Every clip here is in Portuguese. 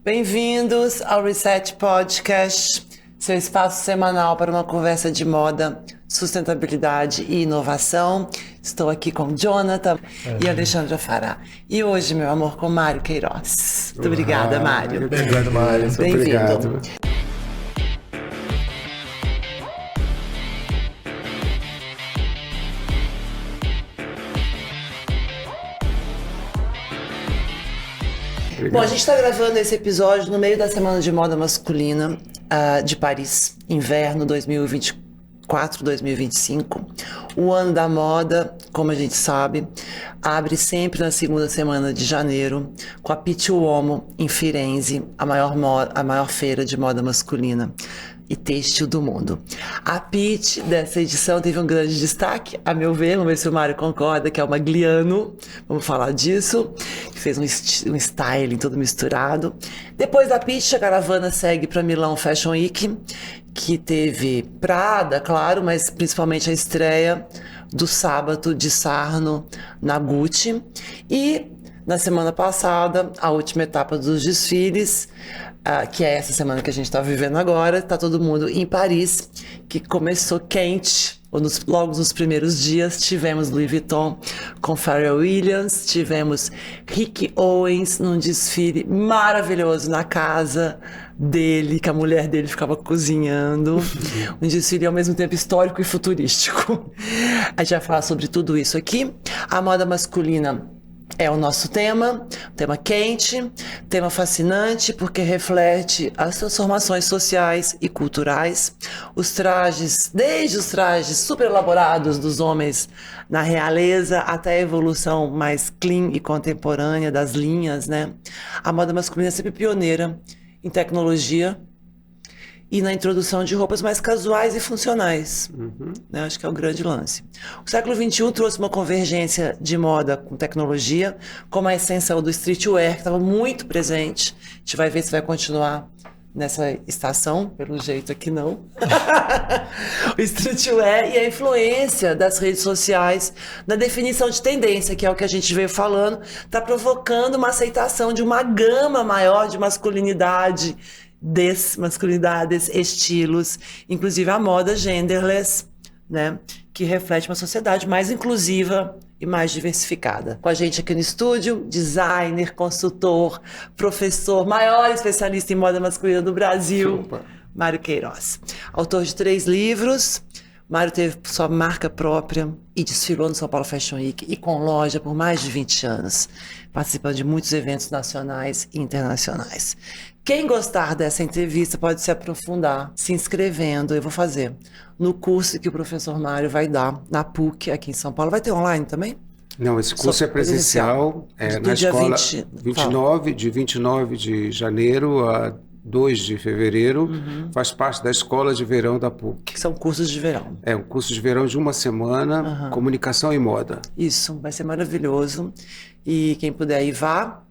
Bem-vindos ao Reset Podcast, seu espaço semanal para uma conversa de moda, sustentabilidade e inovação. Estou aqui com Jonathan e Alexandra Fará. E hoje, meu amor, com Mário Queiroz. Muito obrigada, Mário. Obrigado, Mário. Bem-vindo. Bom, a gente está gravando esse episódio no meio da Semana de Moda Masculina de Paris, inverno 2024-2025. O ano da moda, como a gente sabe, abre sempre na segunda semana de janeiro com a Pitti Uomo em Firenze, a maior feira de moda masculina e têxtil do mundo. A Pitti dessa edição teve um grande destaque, a meu ver, vamos ver se o Mário concorda, que é o Magliano, vamos falar disso, que fez um styling todo misturado. Depois da Pitti, a caravana segue para Milão Fashion Week, que teve Prada, claro, mas principalmente a estreia do Sábado de Sarno na Gucci. E na semana passada, a última etapa dos desfiles, que é essa semana que a gente está vivendo agora, está todo mundo em Paris, que começou quente. Logo nos primeiros dias, tivemos Louis Vuitton com Pharrell Williams, tivemos Rick Owens num desfile maravilhoso na casa dele, que a mulher dele ficava cozinhando. Um desfile ao mesmo tempo histórico e futurístico. A gente vai falar sobre tudo isso aqui. A moda masculina é o nosso tema quente, tema fascinante, porque reflete as transformações sociais e culturais, os trajes, desde os trajes super elaborados dos homens na realeza, até a evolução mais clean e contemporânea das linhas, né? A moda masculina é sempre pioneira em tecnologia e na introdução de roupas mais casuais e funcionais. Né? Acho que é o grande lance. O século XXI trouxe uma convergência de moda com tecnologia, como a ascensão do streetwear, que estava muito presente. A gente vai ver se vai continuar nessa estação, pelo jeito aqui não. O streetwear e a influência das redes sociais na definição de tendência, que é o que a gente veio falando, está provocando uma aceitação de uma gama maior de masculinidades, estilos, inclusive a moda genderless, né, que reflete uma sociedade mais inclusiva e mais diversificada. Com a gente aqui no estúdio, designer, consultor, professor, maior especialista em moda masculina do Brasil, Mário Queiroz. Autor de 3 livros, Mário teve sua marca própria e desfilou no São Paulo Fashion Week e com loja por mais de 20 anos, participando de muitos eventos nacionais e internacionais. Quem gostar dessa entrevista pode se aprofundar se inscrevendo, eu vou fazer, no curso que o professor Mário vai dar na PUC aqui em São Paulo. Vai ter online também? Não, esse curso é presencial, na escola 29 de janeiro a 2 de fevereiro, faz parte da Escola de Verão da PUC. Que são cursos de verão. É um curso de verão de uma semana, comunicação e moda. Isso, vai ser maravilhoso. E quem puder ir, vá.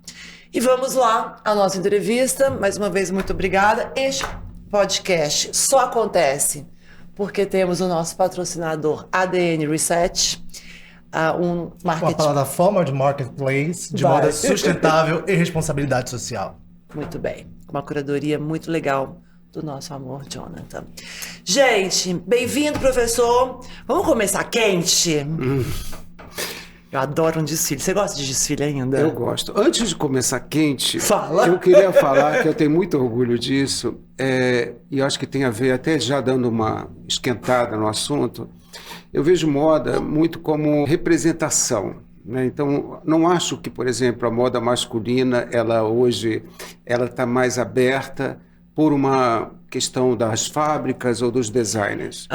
E vamos lá, a nossa entrevista. Mais uma vez, muito obrigada. Este podcast só acontece porque temos o nosso patrocinador ADN Reset, uma plataforma de marketplace de moda sustentável e responsabilidade social. Muito bem, uma curadoria muito legal do nosso amor Jonathan. Gente, bem-vindo, professor. Vamos começar quente? Eu adoro um desfile. Você gosta de desfile ainda? Eu gosto. Antes de começar quente, fala. Eu queria falar que eu tenho muito orgulho disso, e eu acho que tem a ver, até já dando uma esquentada no assunto, eu vejo moda muito como representação. Né? Então, não acho que, por exemplo, a moda masculina, hoje está mais aberta por uma questão das fábricas ou dos designers.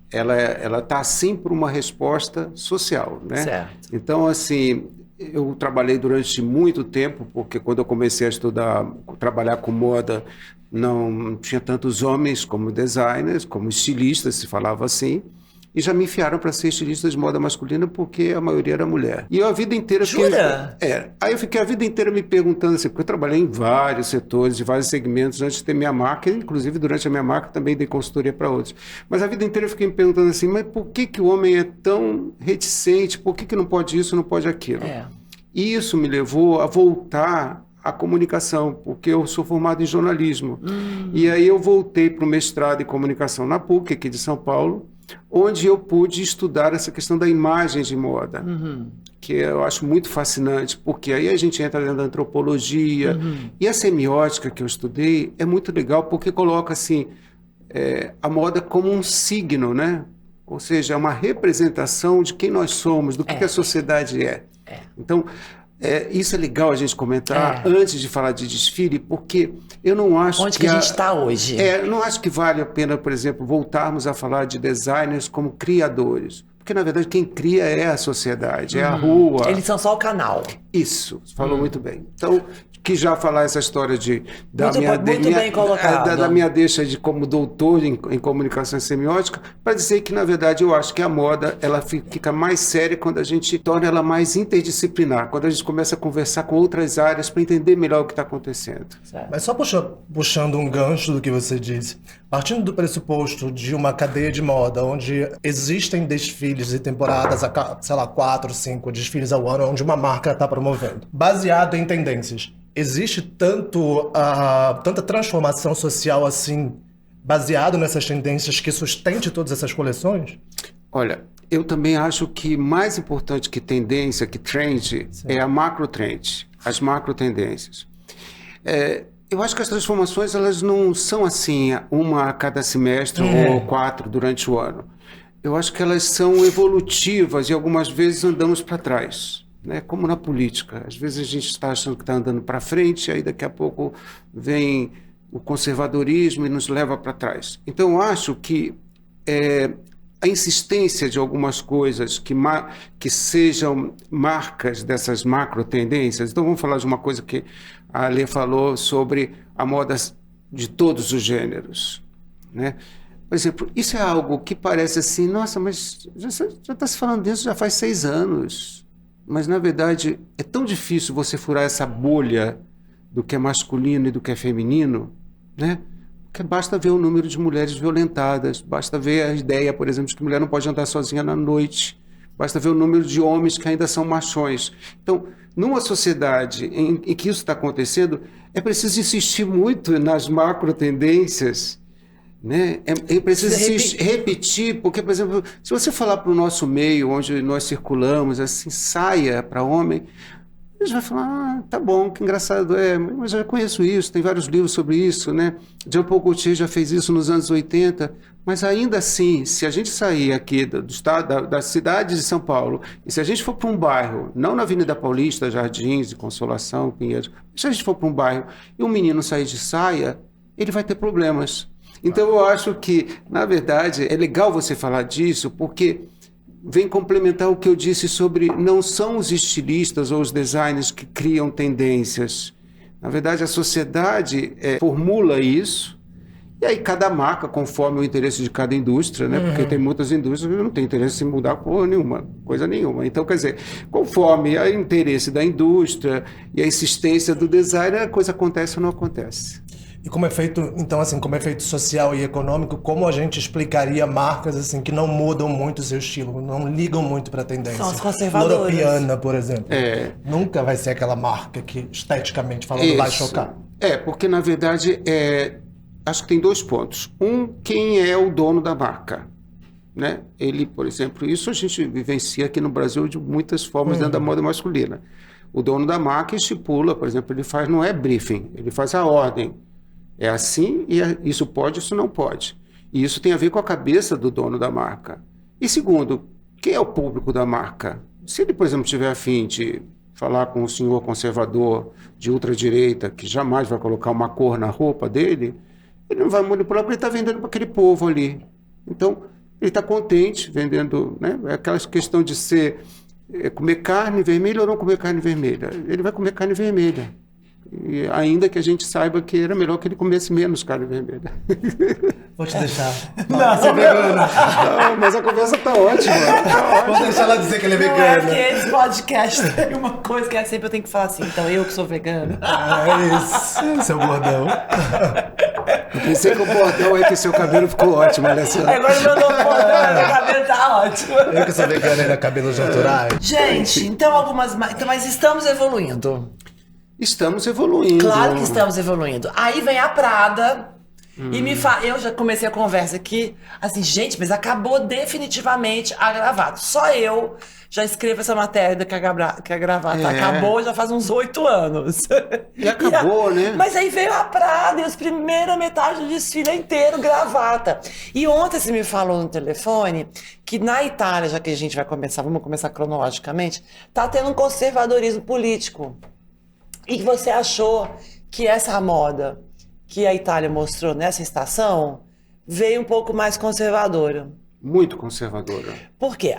Ela está assim por uma resposta social, né? Certo. Então, assim, eu trabalhei durante muito tempo, porque quando eu comecei a trabalhar com moda, não tinha tantos homens como designers, como estilistas, se falava assim. E já me enfiaram para ser estilista de moda masculina porque a maioria era mulher. E eu a vida inteira... Jura? Aí eu fiquei a vida inteira me perguntando assim, porque eu trabalhei em vários setores, em vários segmentos antes de ter minha marca, inclusive durante a minha marca também dei consultoria para outros. Mas a vida inteira eu fiquei me perguntando assim, mas por que o homem é tão reticente? Por que não pode isso, não pode aquilo? E isso me levou a voltar a comunicação, porque eu sou formado em jornalismo. E aí eu voltei para o mestrado em comunicação na PUC, aqui de São Paulo, onde eu pude estudar essa questão da imagem de moda, que eu acho muito fascinante, porque aí a gente entra dentro da antropologia, e a semiótica que eu estudei é muito legal, porque coloca assim, a moda como um signo, né? Ou seja, é uma representação de quem nós somos, do que a sociedade é. Então, isso é legal a gente comentar antes de falar de desfile, porque eu não acho Onde que a gente está hoje? Eu não acho que vale a pena, por exemplo, voltarmos a falar de designers como criadores. Porque, na verdade, quem cria é a sociedade, é a rua. Eles são só o canal. Isso, falou muito bem. Então, quis já falar essa história da minha deixa de como doutor em comunicação semiótica, para dizer que, na verdade, eu acho que a moda ela fica mais séria quando a gente torna ela mais interdisciplinar, quando a gente começa a conversar com outras áreas para entender melhor o que está acontecendo. Certo. Mas só puxando um gancho do que você disse, partindo do pressuposto de uma cadeia de moda, onde existem desfiles e temporadas, sei lá, 4, 5 desfiles ao ano, onde uma marca está promovendo, baseado em tendências. Existe tanta transformação social assim, baseado nessas tendências, que sustente todas essas coleções? Olha, eu também acho que mais importante que tendência, que trend, é a macro trend, as macro tendências. Eu acho que as transformações elas não são assim, uma a cada semestre ou 4 durante o ano. Eu acho que elas são evolutivas e algumas vezes andamos para trás. Né? Como na política, às vezes a gente está achando que está andando para frente, aí daqui a pouco vem o conservadorismo e nos leva para trás. Então eu acho que a insistência de algumas coisas que sejam marcas dessas macro tendências. Então vamos falar de uma coisa que a Alê falou sobre a moda de todos os gêneros, né? Por exemplo, isso é algo que parece assim, nossa, mas já está se falando disso já faz 6 anos. Mas, na verdade, é tão difícil você furar essa bolha do que é masculino e do que é feminino, né? Porque basta ver o número de mulheres violentadas, basta ver a ideia, por exemplo, de que mulher não pode andar sozinha na noite, basta ver o número de homens que ainda são machões. Então, numa sociedade em que isso está acontecendo, é preciso insistir muito nas macro tendências, né? É preciso repetir, porque, por exemplo, se você falar para o nosso meio, onde nós circulamos, assim, saia para homem, eles vão falar, tá bom, que engraçado mas eu já conheço isso, tem vários livros sobre isso, né? Jean-Paul Gaultier já fez isso nos anos 80, mas ainda assim, se a gente sair aqui do estado, da cidade de São Paulo, e se a gente for para um bairro, não na Avenida Paulista, Jardins, de Consolação, Pinheiros, se a gente for para um bairro e um menino sair de saia, ele vai ter problemas. Então eu acho que, na verdade, é legal você falar disso, porque vem complementar o que eu disse sobre não são os estilistas ou os designers que criam tendências. Na verdade, a sociedade formula isso, e aí cada marca, conforme o interesse de cada indústria, né? Porque tem muitas indústrias que não têm interesse em mudar coisa nenhuma. Então, quer dizer, conforme o interesse da indústria e a insistência do designer, a coisa acontece ou não acontece. E como é feito, então, assim, como é feito social e econômico, como a gente explicaria marcas assim que não mudam muito o seu estilo, não ligam muito para a tendência? São os conservadores. L'Oreal, por exemplo. Nunca vai ser aquela marca que, esteticamente falando, vai chocar. Porque, na verdade, acho que tem 2 pontos. Quem é o dono da marca? Né? Ele, por exemplo, isso a gente vivencia aqui no Brasil de muitas formas dentro da moda masculina. O dono da marca estipula, por exemplo, ele faz, não é briefing, ele faz a ordem. É assim, e isso pode, isso não pode. E isso tem a ver com a cabeça do dono da marca. E segundo, quem é o público da marca? Se ele, por exemplo, tiver a fim de falar com um senhor conservador de ultradireita, que jamais vai colocar uma cor na roupa dele, ele não vai manipular porque ele está vendendo para aquele povo ali. Então, ele está contente vendendo, né? É aquela questão de comer carne vermelha ou não comer carne vermelha. Ele vai comer carne vermelha. E ainda que a gente saiba que era melhor que ele comesse menos carne vermelha. Vou te deixar. Não, mas a conversa tá ótima. Vou deixar ela dizer que ele é vegano. É porque esse podcast tem uma coisa que sempre eu tenho que falar assim, então eu que sou vegano. Isso, seu bordão. Eu pensei que o bordão é que seu cabelo ficou ótimo, olha só. Agora meu bordão, meu cabelo tá ótimo. Eu que sou vegano e cabelos naturais. Gente, então mas estamos evoluindo. Estamos evoluindo. Claro que estamos evoluindo. Aí vem a Prada e me fala. Eu já comecei a conversa aqui, assim, gente, mas acabou definitivamente a gravata. Só eu já escrevo essa matéria que a gravata acabou já faz uns 8 anos. E acabou, né? Mas aí veio a Prada e os primeira metade do desfile é inteiro gravata. E ontem você me falou no telefone que na Itália, já que a gente vai começar, vamos começar cronologicamente, tá tendo um conservadorismo político. E que você achou que essa moda que a Itália mostrou nessa estação veio um pouco mais conservadora. Muito conservadora. Por quê?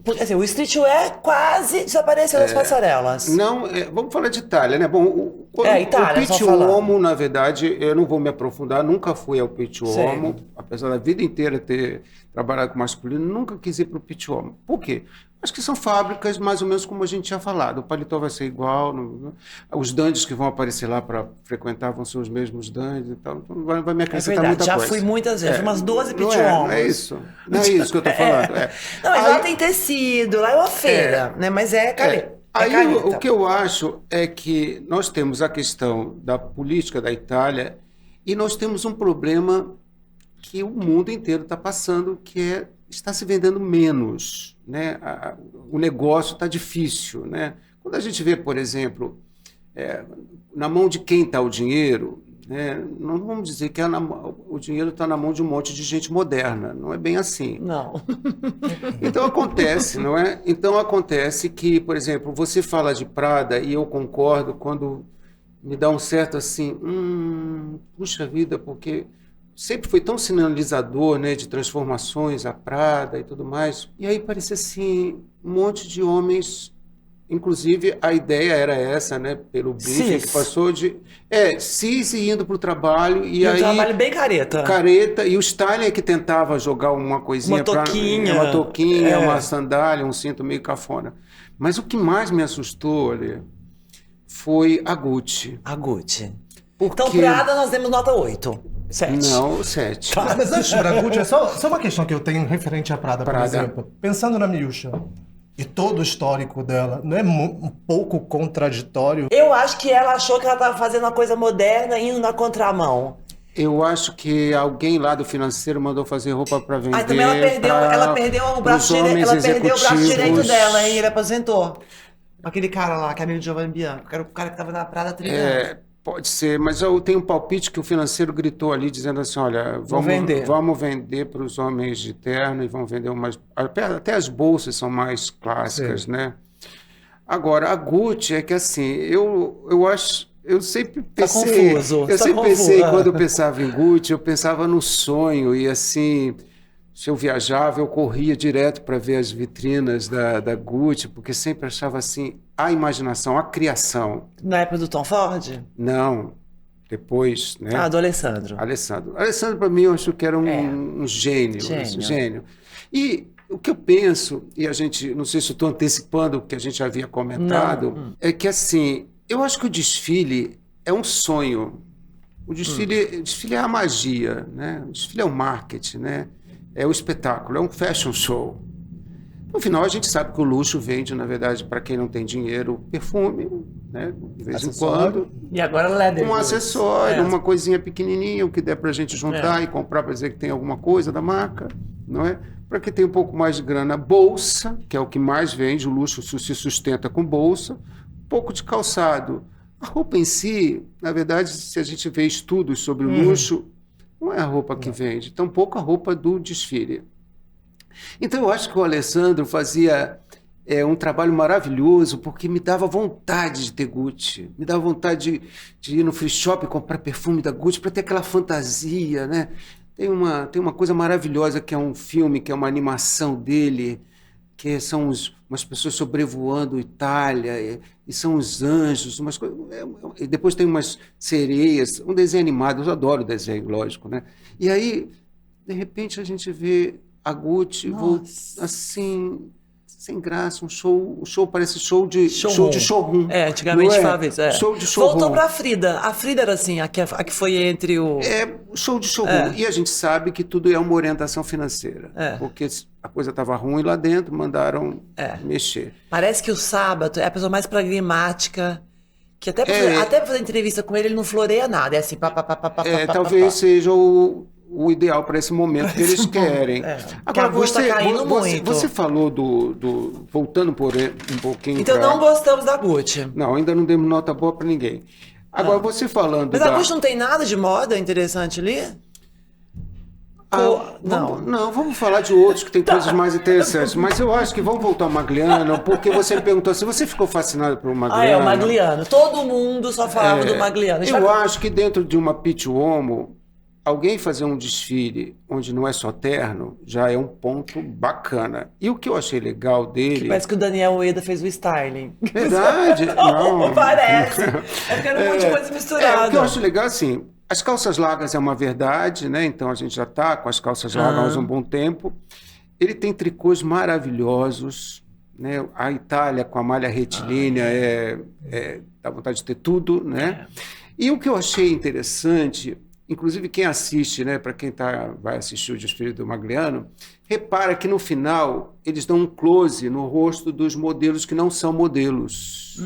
Porque assim, o streetwear quase desapareceu das passarelas. Não, vamos falar de Itália, né? Bom, Itália, o Pitti Uomo, na verdade, eu não vou me aprofundar, nunca fui ao Pitti Uomo, apesar da vida inteira ter trabalhado com masculino, nunca quis ir para o Pitti Uomo. Por quê? Acho que são fábricas mais ou menos como a gente tinha falado. O paletó vai ser igual, os dandies que vão aparecer lá para frequentar vão ser os mesmos dandies e tal. Então vai me acrescentar muita coisa. Já fui muitas vezes, umas 12 Pitti Uomos. Não é isso. Não é isso que eu estou falando. Não, mas lá tem tecido, lá é uma feira, né? Mas é caneta. Aí o que eu acho é que nós temos a questão da política da Itália e nós temos um problema que o mundo inteiro está passando, que está se vendendo menos, né? O negócio está difícil, né? Quando a gente vê, por exemplo, na mão de quem está o dinheiro, né? Não vamos dizer que o dinheiro está na mão de um monte de gente moderna, não é bem assim. Não. Então acontece, não é? Então acontece que, por exemplo, você fala de Prada e eu concordo quando me dá um certo assim, puxa vida, porque sempre foi tão sinalizador, né, de transformações, a Prada e tudo mais. E aí parecia assim, um monte de homens, inclusive a ideia era essa, né, pelo briefing que passou de cis e indo para o trabalho. E aí, um trabalho bem careta. Careta, e o styling é que tentava jogar uma coisinha, uma touquinha, uma sandália, um cinto meio cafona. Mas o que mais me assustou, ali, foi a Gucci. A Gucci. Porque... Então, Prada, nós demos nota 8. 7. Não, 7. Mas antes da Gucci, é só uma questão que eu tenho referente à Prada, por exemplo. Pensando na Miúcha e todo o histórico dela, não é um pouco contraditório? Eu acho que ela achou que ela estava fazendo uma coisa moderna indo na contramão. Eu acho que alguém lá do financeiro mandou fazer roupa para vender. Aí também ela perdeu o braço direito dela, hein? Ele aposentou. Aquele cara lá, que é amigo de Giovanni Bianco, que era o cara que estava na Prada há 30 anos. Pode ser, mas eu tenho um palpite que o financeiro gritou ali, dizendo assim, olha, vamos vender para os homens de terno e vamos vender umas... Até as bolsas são mais clássicas, né? Agora, a Gucci é que assim, eu acho... Eu sempre pensei... Eu sempre pensei, quando eu pensava em Gucci, eu pensava no sonho e assim... Se eu viajava, eu corria direto para ver as vitrinas da Gucci, porque sempre achava assim, a imaginação, a criação. Na época do Tom Ford? Não, depois, né? Do Alessandro. Alessandro, para mim, eu acho que era um gênio. E o que eu penso, e a gente, não sei se eu estou antecipando o que a gente já havia comentado, é que assim, eu acho que o desfile é um sonho. O desfile é a magia, né? O desfile é o marketing, né? É o espetáculo, é um fashion show. No final, a gente sabe que o luxo vende, na verdade, para quem não tem dinheiro, perfume, né? De vez em quando. E agora leather. Um acessório, uma coisinha pequenininha, o que der para a gente juntar e comprar para dizer que tem alguma coisa da marca, não é? Para quem tem um pouco mais de grana, bolsa, que é o que mais vende, o luxo se sustenta com bolsa, um pouco de calçado. A roupa em si, na verdade, se a gente vê estudos sobre o luxo, não é a roupa que vende, tampouco a roupa do desfile. Então, eu acho que o Alessandro fazia um trabalho maravilhoso, porque me dava vontade de ter Gucci, me dava vontade de ir no free shop e comprar perfume da Gucci para ter aquela fantasia, né? Tem uma coisa maravilhosa que é um filme, que é uma animação dele, que são umas pessoas sobrevoando Itália, e são os anjos, umas coisas, e depois tem umas sereias, um desenho animado, eu adoro desenho, lógico, né? E aí, de repente, a gente vê a Gucci assim, sem graça, um show parece show de showroom. Antigamente falava isso. Show de showroom. Voltou para a Frida. A Frida era assim, a que foi entre o... show de showroom. E a gente sabe que tudo é uma orientação financeira. Porque a coisa estava ruim lá dentro, mandaram mexer. Parece que o Sábado é a pessoa mais pragmática Que até pra fazer entrevista com ele não floreia nada. É assim, pá, pá, pá, pá, pá, pá, talvez pá. seja o ideal para esse momento que eles querem. Que a Gucci tá caindo muito. Você falou voltando um pouquinho. Então não gostamos da Gucci. Não, ainda não demos nota boa para ninguém. Agora, você falando. Mas a Gucci não tem nada de moda interessante ali? Vamos falar de outros que tem coisas mais interessantes. Mas eu acho que vamos voltar ao Magliano, porque você me perguntou se você ficou fascinado pelo Magliano. O Magliano. Todo mundo só falava do Magliano. Eu acho que dentro de uma Pitti Uomo, alguém fazer um desfile onde não é só terno já é um ponto bacana. E o que eu achei legal dele... Que parece que o Daniel Ueda fez o styling. Verdade? Não. Parece. É porque era um monte de coisa misturada. O que eu acho legal, assim, as calças largas é uma verdade, né? Então a gente já está com as calças largas há um bom tempo. Ele tem tricôs maravilhosos, né? A Itália com a malha retilínea dá vontade de ter tudo, né? E o que eu achei interessante... Inclusive quem assiste, né, para quem vai assistir o desfile do Magliano, repara que no final eles dão um close no rosto dos modelos que não são modelos.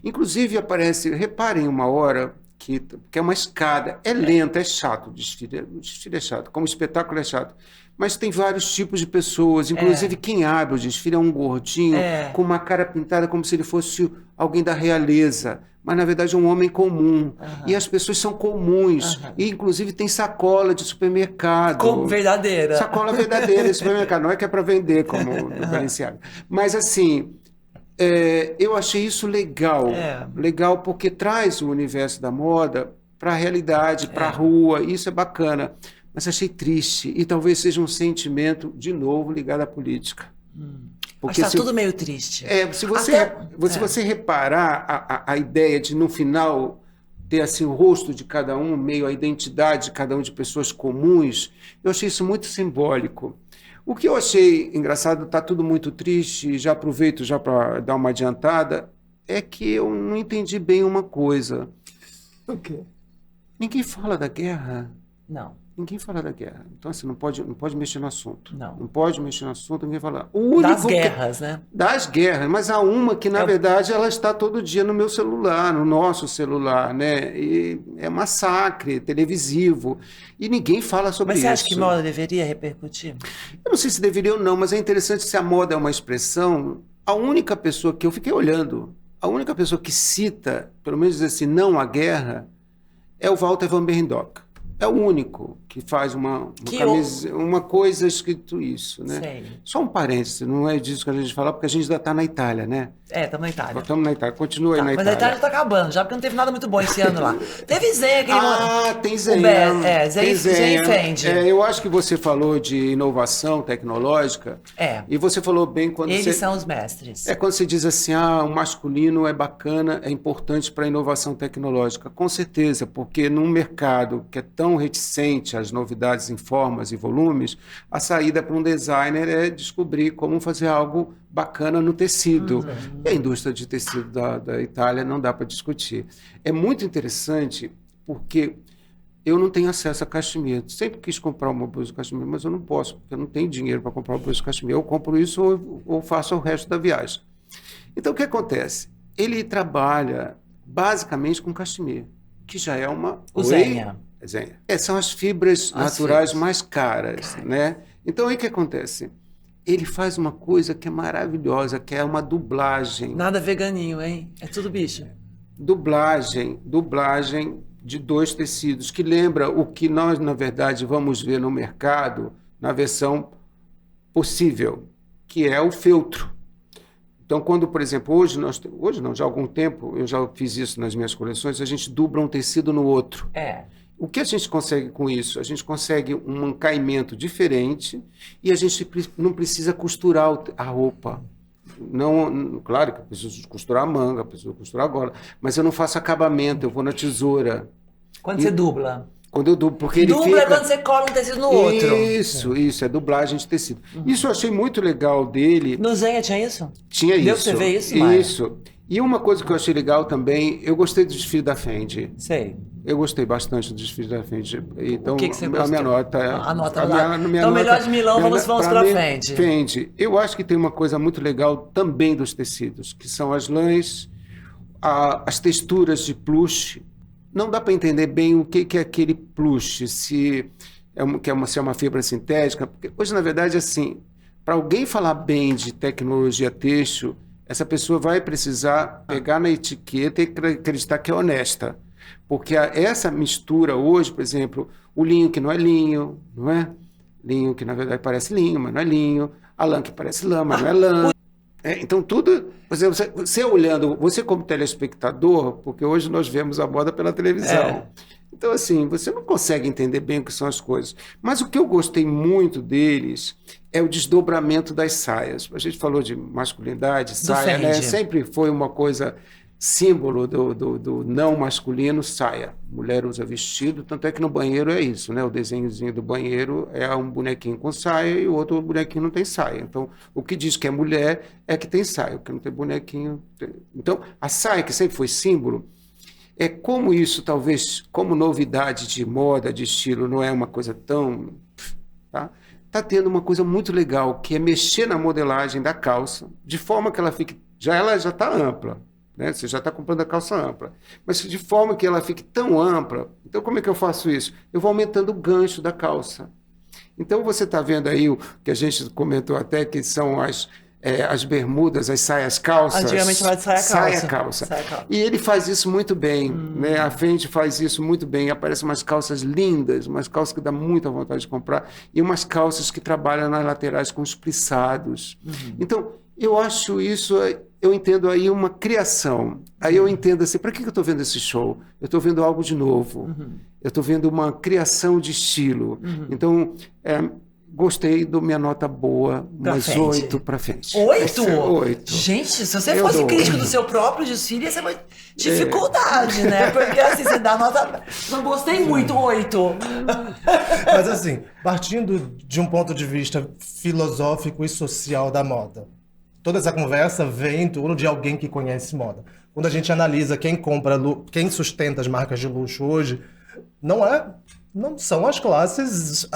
Inclusive reparem uma hora que é uma escada, é lenta, é chato o desfile é chato, como espetáculo é chato. Mas tem vários tipos de pessoas, inclusive quem abre o desfile é um gordinho com uma cara pintada como se ele fosse alguém da realeza, mas na verdade é um homem comum. E as pessoas são comuns. E inclusive tem sacola de supermercado. Como verdadeira. Sacola verdadeira de supermercado, não é que é para vender como no Balenciaga. Mas assim, eu achei isso legal. Legal porque traz o universo da moda para a realidade, para a rua, isso é bacana. Mas achei triste, e talvez seja um sentimento, de novo, ligado à política. Porque está tudo meio triste. Se você reparar a ideia de, no final, ter assim, o rosto de cada um, meio a identidade de cada um de pessoas comuns, eu achei isso muito simbólico. O que eu achei engraçado, está tudo muito triste, e já aproveito já para dar uma adiantada, é que eu não entendi bem uma coisa. O quê? Ninguém fala da guerra. Não. Ninguém fala da guerra. Então, assim, não pode mexer no assunto. Não pode mexer no assunto, ninguém fala. Das guerras, né? Das guerras, mas há uma que, na verdade, ela está todo dia no meu celular, no nosso celular, né? E é massacre televisivo. E ninguém fala sobre isso. Mas você acha que moda deveria repercutir? Eu não sei se deveria ou não, mas é interessante se a moda é uma expressão. A única pessoa que eu fiquei olhando, a única pessoa que cita, pelo menos diz assim, não à guerra, é o Walter van Beirendonck. É o único que faz uma coisa escrito isso, né? Sei. Só um parêntese, não é disso que a gente fala, porque a gente ainda está na Itália, né? Estamos na Itália. Estamos na Itália, continua aí na Itália. Mas a Itália está acabando, já porque não teve nada muito bom esse ano lá. Teve Zenha, aquele... tem Zenha. Zenha e Fendi. Eu acho que você falou de inovação tecnológica. E você falou bem quando Eles são os mestres. Quando você diz assim, o masculino é bacana, é importante para a inovação tecnológica. Com certeza, porque num mercado que é tão reticente às novidades em formas e volumes, a saída para um designer é descobrir como fazer algo bacana no tecido. E a indústria de tecido da Itália não dá para discutir. É muito interessante porque eu não tenho acesso a cachemir. Sempre quis comprar uma blusa de cachemir, mas eu não posso, porque eu não tenho dinheiro para comprar uma blusa de cachemir. Eu compro isso ou faço o resto da viagem. Então, o que acontece? Ele trabalha basicamente com cachemir, que já é uma... Zenha. São as fibras naturais mais caras, né? Então, aí o que acontece? Ele faz uma coisa que é maravilhosa, que é uma dublagem. Nada veganinho, hein? É tudo bicho. Dublagem de 2 tecidos, que lembra o que nós, na verdade, vamos ver no mercado na versão possível, que é o feltro. Então, quando, por exemplo, hoje não, já há algum tempo, eu já fiz isso nas minhas coleções, a gente dubla um tecido no outro. O que a gente consegue com isso? A gente consegue um caimento diferente e a gente não precisa costurar a roupa. Não, claro que eu preciso costurar a manga, preciso costurar a gola, mas eu não faço acabamento, eu vou na tesoura. Quando você dubla? Quando eu dublo, porque ele Dubla é quando você cola um tecido no outro. Isso, é dublagem de tecido. Isso eu achei muito legal dele. No Zenha tinha isso? Tinha isso. Deu pra você ver isso, Maia? Isso. E uma coisa que eu achei legal também, eu gostei do desfile da Fendi. Sei. Eu gostei bastante do desfile da Fendi. Então, o que você gostou? A minha nota é... A nota lá. Então, melhor de Milão, vamos pra Fendi. Fendi. Eu acho que tem uma coisa muito legal também dos tecidos, que são as lãs, as texturas de plush, não dá para entender bem o que é aquele plush, se é uma fibra sintética, porque hoje, na verdade, assim, para alguém falar bem de tecnologia têxtil, essa pessoa vai precisar pegar na etiqueta e acreditar que é honesta. Porque essa mistura hoje, por exemplo, o linho que não é linho, não é? Linho que, na verdade, parece linho, mas não é linho. A lã que parece lã, mas não é lã. Então, tudo... Você olhando, você como telespectador, porque hoje nós vemos a moda pela televisão. Então, assim, você não consegue entender bem o que são as coisas. Mas o que eu gostei muito deles é o desdobramento das saias. A gente falou de masculinidade, saia, né? Sempre foi uma coisa... símbolo do não masculino, saia. Mulher usa vestido, tanto é que no banheiro é isso, né? O desenhozinho do banheiro é um bonequinho com saia e o outro bonequinho não tem saia. Então, o que diz que é mulher é que tem saia, o que não tem bonequinho... Então, a saia, que sempre foi símbolo, é como isso, talvez, como novidade de moda, de estilo, não é uma coisa tão... Tá tendo uma coisa muito legal, que é mexer na modelagem da calça, de forma que ela fique... ela já está ampla. Né? Você já está comprando a calça ampla. Mas de forma que ela fique tão ampla, então como é que eu faço isso? Eu vou aumentando o gancho da calça. Então você está vendo aí o que a gente comentou até, que são as bermudas, as saias calças. Antigamente chamava de saia calça. E ele faz isso muito bem. Né? A Fendi faz isso muito bem. Aparecem umas calças lindas, umas calças que dá muita vontade de comprar, e umas calças que trabalham nas laterais com os plissados. Então, eu acho isso... Eu entendo aí uma criação. Aí eu entendo assim, para que eu estou vendo esse show? Eu estou vendo algo de novo. Eu estou vendo uma criação de estilo. Então, gostei, dou minha nota boa, mas 8 para frente. 8? 8. Gente, se você fosse crítico do seu próprio desfile, ia ser uma dificuldade, né? Porque assim, você dá nota... Não gostei muito, 8. Mas assim, partindo de um ponto de vista filosófico e social da moda, toda essa conversa vem em torno de alguém que conhece moda. Quando a gente analisa quem sustenta as marcas de luxo hoje, não são as classes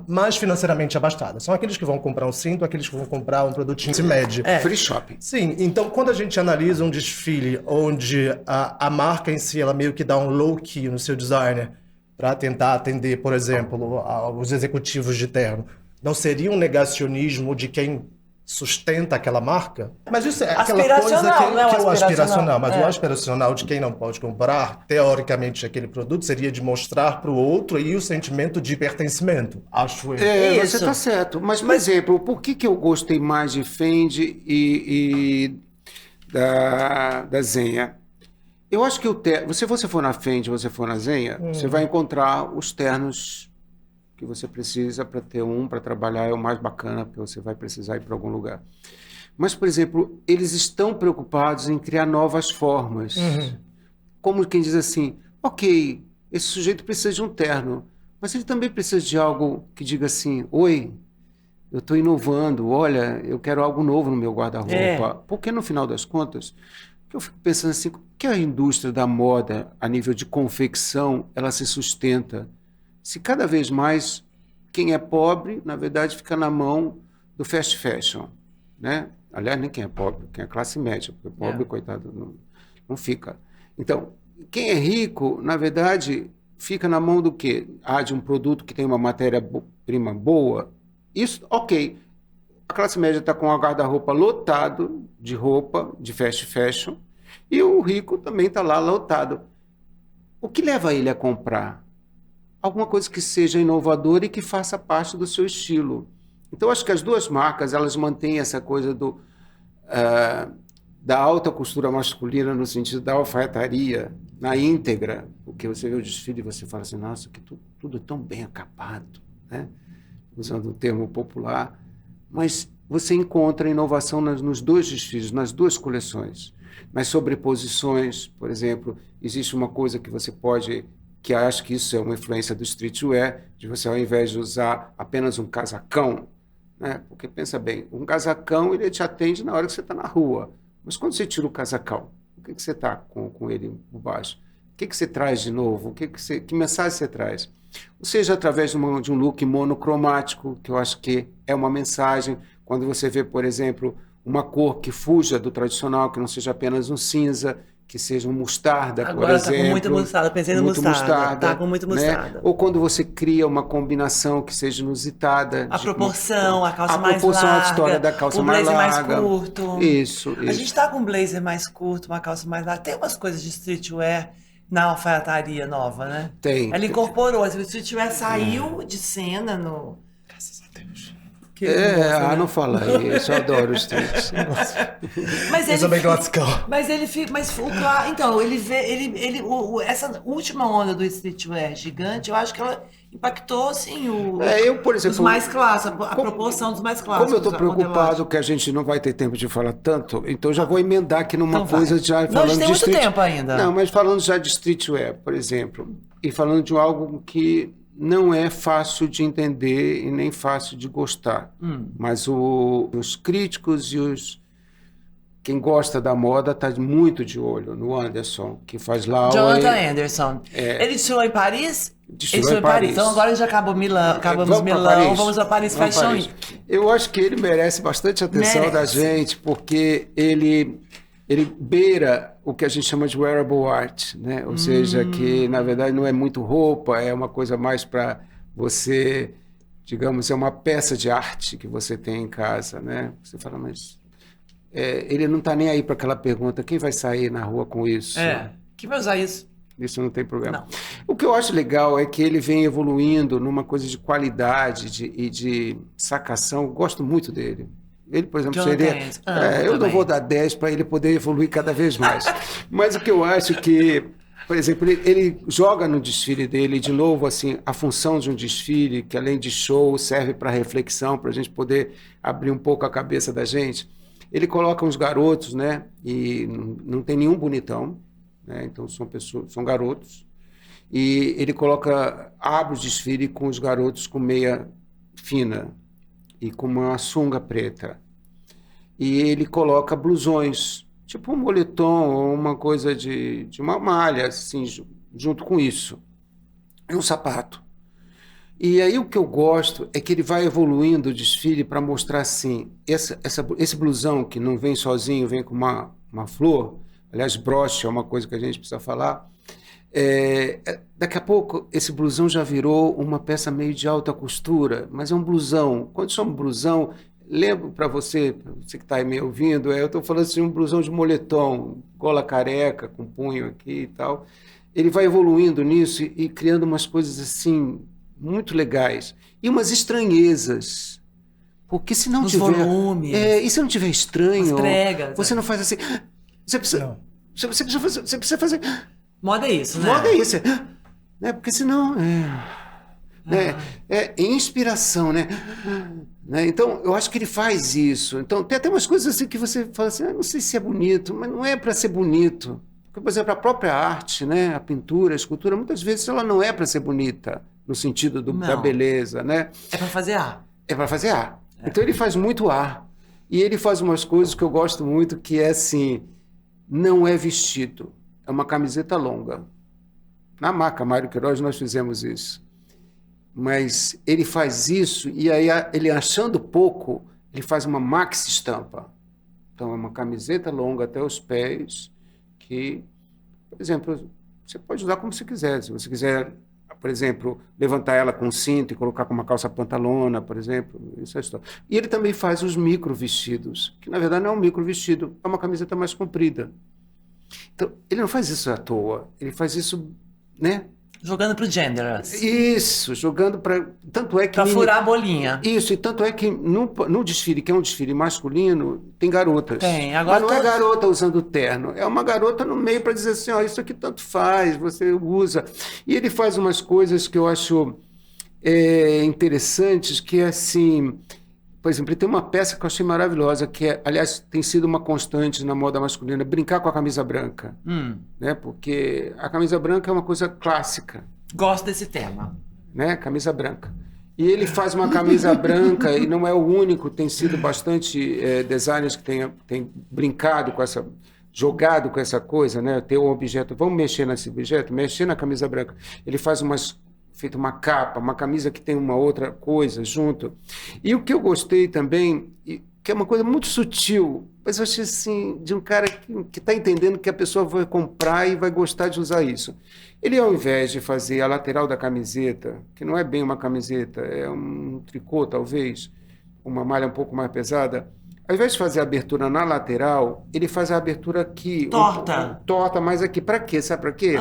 mais financeiramente abastadas. São aqueles que vão comprar um cinto, aqueles que vão comprar um produtinho de médio. Free shopping. Sim, então quando a gente analisa um desfile onde a marca em si, ela meio que dá um low-key no seu designer para tentar atender, por exemplo, os executivos de terno, não seria um negacionismo de quem sustenta aquela marca? Mas isso é aquela coisa que é o aspiracional. Mas o aspiracional de quem não pode comprar, teoricamente, aquele produto, seria de mostrar para o outro aí o sentimento de pertencimento, acho eu. Você está certo. Mas, por exemplo, por que eu gostei mais de Fendi e da Zegna? Eu acho que se você for na Fendi, você for na Zegna, você vai encontrar os ternos que você precisa para ter para trabalhar, é o mais bacana, porque você vai precisar ir para algum lugar. Mas, por exemplo, eles estão preocupados em criar novas formas. Como quem diz assim, ok, esse sujeito precisa de um terno, mas ele também precisa de algo que diga assim, oi, eu estou inovando, olha, eu quero algo novo no meu guarda-roupa. Porque, no final das contas, eu fico pensando assim, que a indústria da moda, a nível de confecção, ela se sustenta? Se cada vez mais quem é pobre, na verdade, fica na mão do fast fashion, né? Aliás, nem quem é pobre, quem é classe média, porque pobre, coitado, não fica. Então, quem é rico, na verdade, fica na mão do quê? De um produto que tem uma matéria-prima boa. Isso, ok. A classe média está com um guarda-roupa lotado de roupa, de fast fashion, e o rico também está lá lotado. O que leva ele a comprar? Alguma coisa que seja inovadora e que faça parte do seu estilo. Então, acho que as duas marcas, elas mantêm essa coisa da alta costura masculina, no sentido da alfaiataria, na íntegra, porque você vê o desfile e você fala assim, nossa, que tudo tão bem acabado, né? Usando o termo popular, mas você encontra inovação nos dois desfiles, nas duas coleções. Nas sobreposições, por exemplo, existe uma coisa que você pode... que acho que isso é uma influência do streetwear, de você, ao invés de usar apenas um casacão, né? Porque, pensa bem, um casacão ele te atende na hora que você está na rua, mas quando você tira o casacão, o que você está com ele por baixo? O que você traz de novo? Que mensagem você traz? Ou seja, através de um look monocromático, que eu acho que é uma mensagem, quando você vê, por exemplo, uma cor que fuja do tradicional, que não seja apenas um cinza, que sejam mostarda, por Agora tá exemplo. com muita mostarda, pensei no muito mostarda. Tá com muita né? mostarda. Ou quando você cria uma combinação que seja inusitada. A proporção, a calça mais proporção, larga, a história da calça o mais blazer mais larga. curto. Isso. A gente tá com um blazer mais curto, uma calça mais larga. Tem umas coisas de streetwear na alfaiataria nova, né? Tem. Ela incorporou. O streetwear saiu de cena no... Graças a Deus. Que Não fala isso, eu adoro os streets. Mas Eu também gosto. Mas ele fica, então ele vê, essa última onda do streetwear gigante, eu acho que ela impactou assim eu, por exemplo, os mais clássicos, a proporção dos mais clássicos. Como eu estou preocupado que a gente não vai ter tempo de falar tanto, então já vou emendar aqui numa Então coisa vai. já Não, falando a gente tem de muito street... tempo ainda. Não, mas falando já de streetwear, por exemplo, e falando de algo que não é fácil de entender e nem fácil de gostar. Mas os críticos e quem gosta da moda está muito de olho no Anderson, que faz lá Jonathan Anderson. Ele desfilou em Paris? Desfilou em Paris. Então agora já acabamos Milão, vamos a Paris Fashion Week. Eu acho que ele merece bastante atenção da gente, porque ele beira o que a gente chama de wearable art, né? Ou seja, que na verdade não é muito roupa, é uma coisa mais para você, digamos, é uma peça de arte que você tem em casa, né? Você fala, mas ele não está nem aí para aquela pergunta, quem vai sair na rua com isso? Quem vai usar isso? Isso não tem problema. Não. O que eu acho legal é que ele vem evoluindo numa coisa de qualidade e de sacação. Eu gosto muito dele. Ele, por exemplo, eu não vou dar 10 para ele poder evoluir cada vez mais. Mas o que eu acho que, por exemplo, ele joga no desfile dele, de novo, assim, a função de um desfile, que além de show, serve para reflexão, para a gente poder abrir um pouco a cabeça da gente. Ele coloca uns garotos, né? E não tem nenhum bonitão, né? Então são garotos. E ele abre o desfile com os garotos com meia fina e com uma sunga preta. E ele coloca blusões, tipo um moletom ou uma coisa de uma malha, assim, junto com isso. E um sapato. E aí o que eu gosto é que ele vai evoluindo o desfile para mostrar assim, esse blusão que não vem sozinho, vem com uma flor, aliás, broche é uma coisa que a gente precisa falar. Daqui a pouco esse blusão já virou uma peça meio de alta costura, mas é um blusão. Quando chama blusão, lembro para você que está aí me ouvindo, eu estou falando assim, um blusão de moletom, gola careca, com punho aqui e tal. Ele vai evoluindo nisso e criando umas coisas assim muito legais e umas estranhezas, porque se não tiver volumes, e se não tiver estranho, pregas, você não faz assim, você precisa fazer. Moda é isso, né? Moda é isso, né? Porque senão é inspiração, né? Então, eu acho que ele faz isso. Então, tem até umas coisas assim que você fala assim, não sei se é bonito, mas não é para ser bonito. Porque, por exemplo, a própria arte, né? A pintura, a escultura, muitas vezes ela não é para ser bonita, no sentido da beleza, né? É para fazer ar. É para fazer ar. Então, ele faz muito ar. E ele faz umas coisas que eu gosto muito, que é assim, não é vestido. É uma camiseta longa. Na marca Mário Queiroz nós fizemos isso. Mas ele faz isso e aí ele achando pouco, ele faz uma maxi estampa. Então é uma camiseta longa até os pés que, por exemplo, você pode usar como você quiser. Se você quiser, por exemplo, levantar ela com cinto e colocar com uma calça pantalona, por exemplo, isso é história. E ele também faz os micro vestidos, que na verdade não é um micro vestido, é uma camiseta mais comprida. Então, ele não faz isso à toa, ele faz isso, né? Jogando pro gender. Isso, jogando para... Tanto é que... Pra furar a bolinha. Isso, e tanto é que no desfile, que é um desfile masculino, tem garotas. Tem, agora mas não é garota usando terno, é uma garota no meio para dizer assim, ó, isso aqui tanto faz, você usa. E ele faz umas coisas que eu acho interessantes, que é assim... Por exemplo, ele tem uma peça que eu achei maravilhosa, que aliás, tem sido uma constante na moda masculina, brincar com a camisa branca. Né? Porque a camisa branca é uma coisa clássica. Gosto desse tema. Né? Camisa branca. E ele faz uma camisa branca, e não é o único, tem sido bastante designers que tem brincado com essa... jogado com essa coisa, né? Ter um objeto, vamos mexer nesse objeto? Mexer na camisa branca. Ele faz feito uma capa, uma camisa que tem uma outra coisa junto. E o que eu gostei também, que é uma coisa muito sutil, mas eu achei assim, de um cara que está entendendo que a pessoa vai comprar e vai gostar de usar isso. Ele, ao invés de fazer a lateral da camiseta, que não é bem uma camiseta, é um tricô talvez, uma malha um pouco mais pesada, ao invés de fazer a abertura na lateral, ele faz a abertura aqui. Torta. Torta, mais aqui. Para quê? Sabe para quê?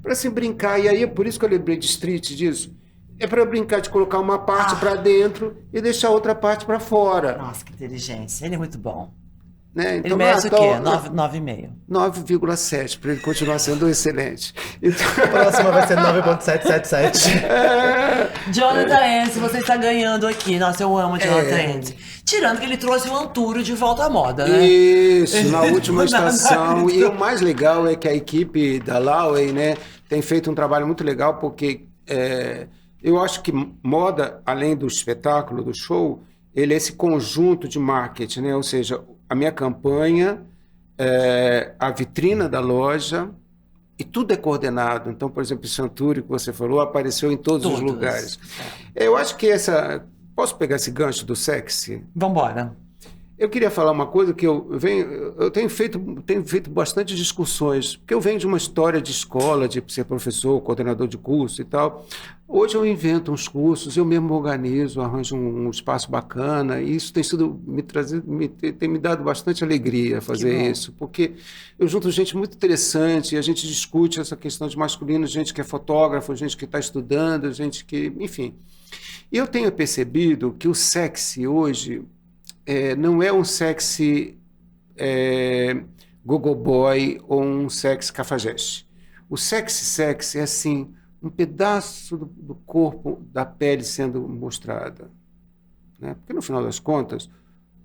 Para se brincar. E aí é por isso que eu lembrei de street disso. É para brincar de colocar uma parte para dentro e deixar a outra parte para fora. Nossa, que inteligência. Ele é muito bom. Né? Então, Ele merece o quê? 9,5. 9,7, para ele continuar sendo excelente. Então... A próxima vai ser 9.777. Jonathan Ense, você está ganhando aqui. Nossa, eu amo o Jonathan Ense. Tirando que ele trouxe o Antúrio de volta à moda, né? Isso, na última estação. E o mais legal é que a equipe da Lowey, né, tem feito um trabalho muito legal, porque eu acho que moda, além do espetáculo, do show, ele é esse conjunto de marketing, né? Ou seja, a minha campanha, a vitrina da loja, e tudo é coordenado. Então, por exemplo, esse Antúrio que você falou apareceu em todos os lugares. Eu acho que essa... Posso pegar esse gancho do sexy? Vambora. Eu queria falar uma coisa que eu tenho feito bastante discussões, porque eu venho de uma história de escola, de ser professor, coordenador de curso e tal. Hoje eu invento uns cursos, eu mesmo organizo, arranjo um espaço bacana, e isso tem me dado bastante alegria fazer isso, porque eu junto gente muito interessante, e a gente discute essa questão de masculino, gente que é fotógrafo, gente que está estudando, gente que, enfim. E eu tenho percebido que o sexy hoje não é um sexy gogo boy ou um sexy cafajeste. O sexy é assim, um pedaço do corpo, da pele sendo mostrada. Né? Porque no final das contas,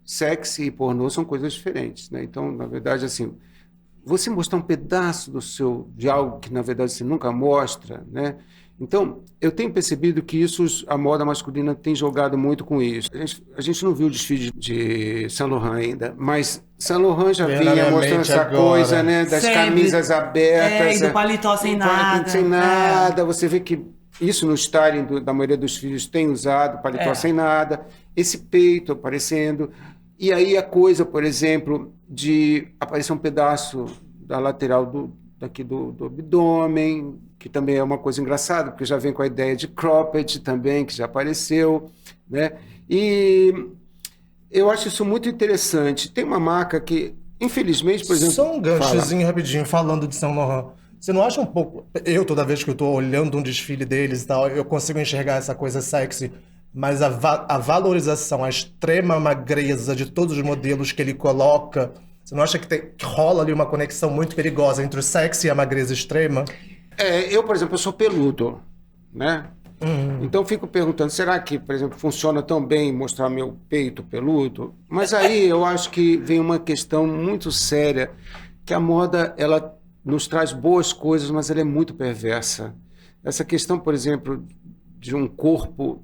sexy e pornô são coisas diferentes. Né? Então, na verdade, assim, você mostrar um pedaço de algo que na verdade você nunca mostra, né? Então, eu tenho percebido que a moda masculina tem jogado muito com isso. A gente não viu o desfile de Saint Laurent ainda, mas Saint Laurent já vinha mostrando essa coisa, né? Das camisas abertas. E do paletó sem nada. Sem nada. Você vê que isso no styling da maioria dos filhos tem usado, paletó sem nada. Esse peito aparecendo. E aí a coisa, por exemplo, de aparecer um pedaço da lateral daqui do abdômen, que também é uma coisa engraçada, porque já vem com a ideia de cropped também, que já apareceu, né? E eu acho isso muito interessante. Tem uma marca que, infelizmente, por exemplo... Só um ganchozinho rapidinho, falando de Saint Laurent. Você não acha um pouco... toda vez que eu tô olhando um desfile deles e tal, eu consigo enxergar essa coisa sexy, mas a valorização, a extrema magreza de todos os modelos que ele coloca... Você não acha que rola ali uma conexão muito perigosa entre o sexy e a magreza extrema? Eu, por exemplo, eu sou peludo, né? Então eu fico perguntando, será que, por exemplo, funciona tão bem mostrar meu peito peludo? Mas aí eu acho que vem uma questão muito séria, que a moda, ela nos traz boas coisas, mas ela é muito perversa. Essa questão, por exemplo, de um corpo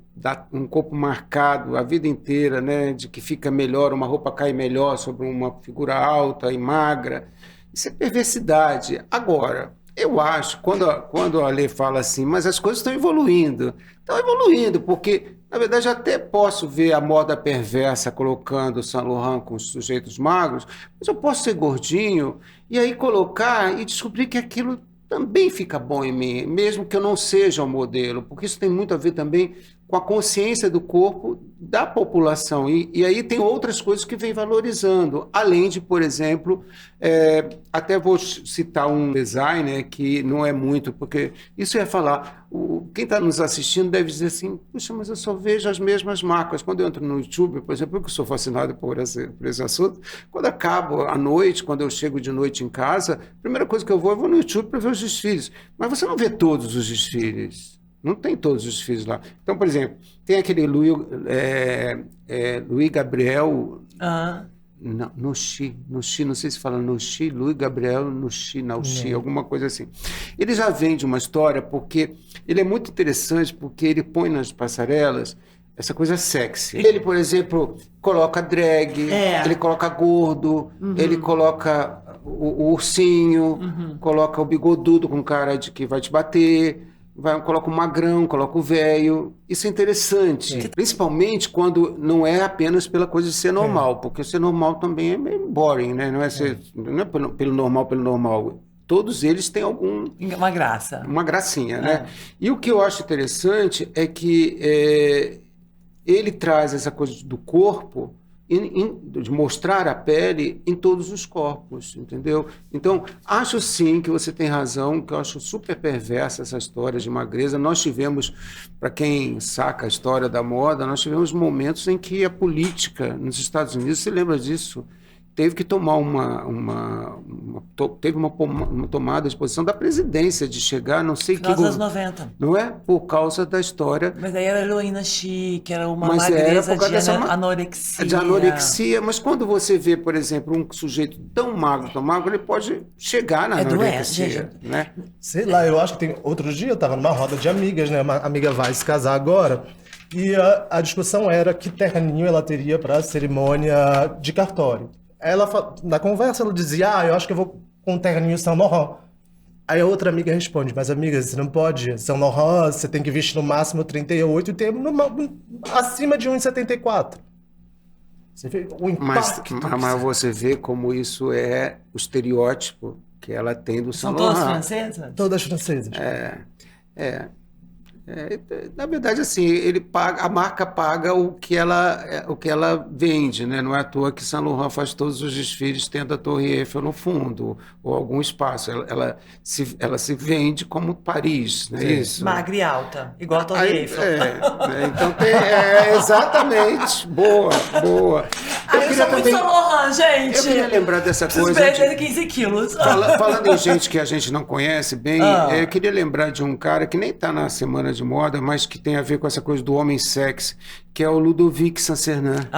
marcado a vida inteira, né? De que fica melhor, uma roupa cai melhor sobre uma figura alta e magra. Isso é perversidade. Agora, eu acho, quando a Lê fala assim, mas as coisas estão evoluindo, porque, na verdade, até posso ver a moda perversa colocando o Saint Laurent com os sujeitos magros, mas eu posso ser gordinho e aí colocar e descobrir que aquilo também fica bom em mim, mesmo que eu não seja um modelo, porque isso tem muito a ver também com a consciência do corpo da população. E aí tem outras coisas que vem valorizando, além de, por exemplo, até vou citar um designer que não é muito, porque isso ia falar, quem está nos assistindo deve dizer assim, puxa, mas eu só vejo as mesmas marcas. Quando eu entro no YouTube, por exemplo, eu que sou fascinado por esse assunto, quando acabo à noite, quando eu chego de noite em casa, a primeira coisa que eu vou no YouTube para ver os desfiles. Mas você não vê todos os desfiles. Não tem todos os desfiles lá. Então, por exemplo, tem aquele Louis Gabriel... Nauchi, não sei se fala Nauchi, Louis Gabriel Nauchi, alguma coisa assim. Ele já vem de uma história porque ele é muito interessante, porque ele põe nas passarelas essa coisa sexy. Ele, por exemplo, coloca drag, ele coloca gordo, ele coloca o ursinho, coloca o bigodudo com cara de que vai te bater. coloca o magrão, coloca o velho. Isso é interessante, principalmente quando não é apenas pela coisa de ser normal, porque ser normal também é meio boring, né? Não é pelo normal. Todos eles têm Uma graça. uma gracinha, né? E o que eu acho interessante é que ele traz essa coisa do corpo, de mostrar a pele em todos os corpos, entendeu? Então, acho sim que você tem razão, que eu acho super perversa essa história de magreza. Nós tivemos, para quem saca a história da moda, nós tivemos momentos em que a política nos Estados Unidos, você lembra disso? Teve que tomar teve uma tomada de posição da presidência de chegar, não sei Final que... dos anos 90. Não é? Por causa da história... Mas aí era heroína chique, era uma Mas era magreza por causa de dessa anorexia. de anorexia, mas quando você vê, por exemplo, um sujeito tão magro, ele pode chegar na anorexia, doença, né? Sei lá, eu acho que tem... Outro dia eu tava numa roda de amigas, né? Uma amiga vai se casar agora. E a discussão era que terninho ela teria para a cerimônia de cartório. Na conversa ela dizia, eu acho que eu vou com um terninho Saint Laurent. Aí a outra amiga responde, mas amiga, você não pode, Saint Laurent, você tem que vestir no máximo 38 e ter acima de 1,74. Você vê o impacto. Mas você vê como isso é o estereótipo que ela tem do São Saint todas Laurent. francesas? Todas francesas. Na verdade, assim, a marca paga o que ela vende, né? Não é à toa que Saint Laurent faz todos os desfiles tendo a Torre Eiffel no fundo, ou algum espaço. Ela se vende como Paris, não é isso? Magra e alta, igual a Torre Eiffel. Então exatamente. Boa. Eu sou muito Saint Laurent, gente. Eu queria lembrar dessa Preciso coisa. perder 15 quilos. Falando em gente que a gente não conhece bem, eu queria lembrar de um cara que nem está na Semana de Moda, mas que tem a ver com essa coisa do homem sexy, que é o Ludovic Saint-Cernin.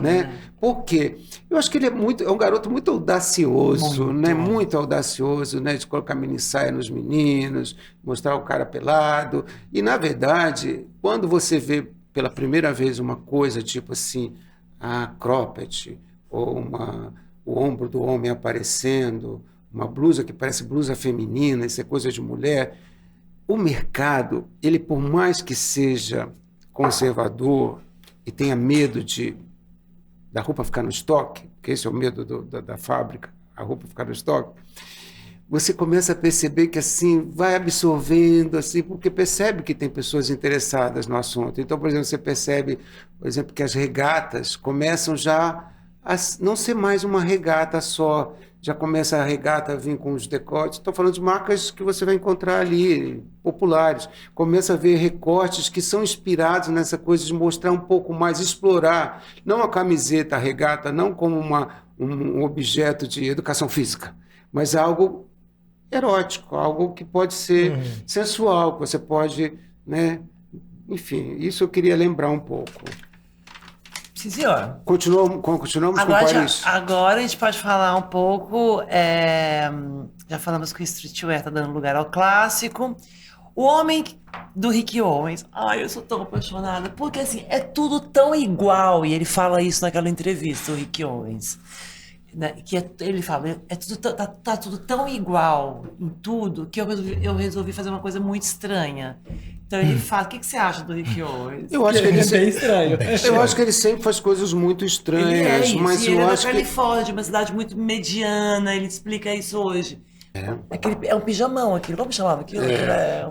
Né? Por quê? Eu acho que ele é um garoto muito audacioso, né? Muito audacioso, né? De colocar mini saia nos meninos, mostrar o cara pelado. E, na verdade, quando você vê pela primeira vez uma coisa tipo assim, a cropped, ou o ombro do homem aparecendo, uma blusa que parece blusa feminina, isso é coisa de mulher. O mercado, ele por mais que seja conservador e tenha medo da roupa ficar no estoque, porque esse é o medo da fábrica, a roupa ficar no estoque, você começa a perceber que assim vai absorvendo, assim, porque percebe que tem pessoas interessadas no assunto. Então, por exemplo, você percebe, por exemplo, que as regatas começam já a não ser mais uma regata só, já começa a regata a vir com os decotes. Estou falando de marcas que você vai encontrar ali, populares. Começa a ver recortes que são inspirados nessa coisa de mostrar um pouco mais, explorar, não a camiseta, a regata, não como um objeto de educação física, mas algo erótico, algo que pode ser sensual, que você pode, né? Enfim, isso eu queria lembrar um pouco. Sim, senhor. Continuamos com Paris. Agora a gente pode falar um pouco, já falamos que o streetwear está dando lugar ao clássico. O homem do Rick Owens, eu sou tão apaixonada, porque assim, é tudo tão igual, e ele fala isso naquela entrevista, o Rick Owens. Né, ele fala, tá tudo tão igual em tudo que eu resolvi fazer uma coisa muito estranha. Então ele fala, o que você acha do Rick Owens? Eu acho que ele é bem estranho. Eu acho que ele sempre faz coisas muito estranhas, mas ele eu é da acho que Califórnia, de uma cidade muito mediana, ele explica isso hoje. É um pijamão aquilo, como chamava aquilo?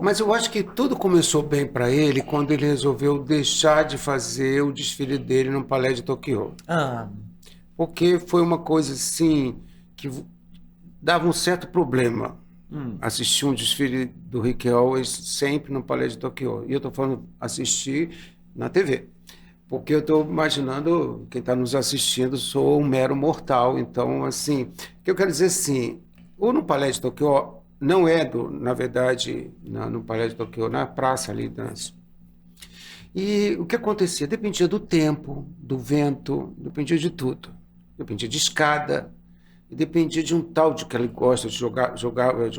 Mas eu acho que tudo começou bem para ele quando ele resolveu deixar de fazer o desfile dele no Palais de Tokyo. Porque foi uma coisa assim que dava um certo problema assistir um desfile do Rick Owens sempre no Palais de Tokyo. E eu estou falando assistir na TV. Porque eu estou imaginando, quem está nos assistindo, sou um mero mortal. Então, assim, o que eu quero dizer assim, ou no Palais de Tokyo, não é, na verdade, no Palais de Tokyo, na praça ali, E o que acontecia? Dependia do tempo, do vento, dependia de tudo. Dependia de escada, e dependia de um tal de que ele gosta de jogar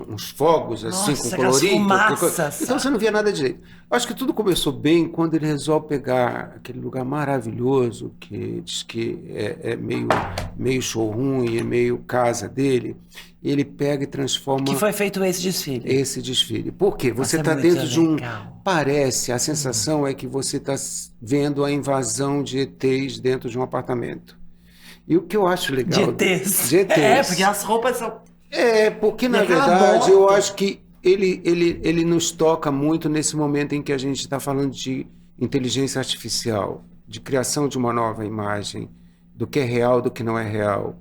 uns fogos assim, Nossa, com aquelas colorido. fumaças. Então você não via nada direito. Acho que tudo começou bem quando ele resolve pegar aquele lugar maravilhoso, que diz que é meio showroom e é meio casa dele, e ele pega e transforma Que foi feito esse desfile. esse desfile. Por quê? Você Nossa, é está muito dentro de um... legal. Parece, a sensação é que você está vendo a invasão de ETs dentro de um apartamento. E o que eu acho legal... De ETs. De ETs. É, porque as roupas são... Porque na aquela verdade eu bota. acho que ele nos toca muito nesse momento em que a gente está falando de inteligência artificial, de criação de uma nova imagem, do que é real, do que não é real.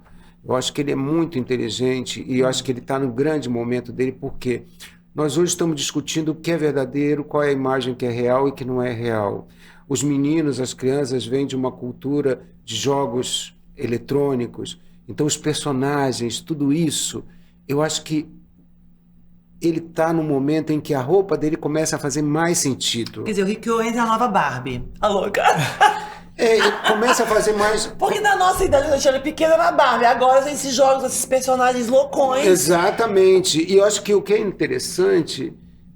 Eu acho que ele é muito inteligente e eu acho que ele está no grande momento dele, porque nós hoje estamos discutindo o que é verdadeiro, qual é a imagem que é real e que não é real. Os meninos, as crianças vêm de uma cultura de jogos eletrônicos, então os personagens, tudo isso, eu acho que ele está no momento em que a roupa dele começa a fazer mais sentido. Quer dizer, o Rick Owens é a nova Barbie. A louca. Ele começa a fazer mais... Porque na nossa idade, a gente era pequena na Barbie. Agora, esses jogos, esses personagens loucões. Exatamente. E eu acho que o que é interessante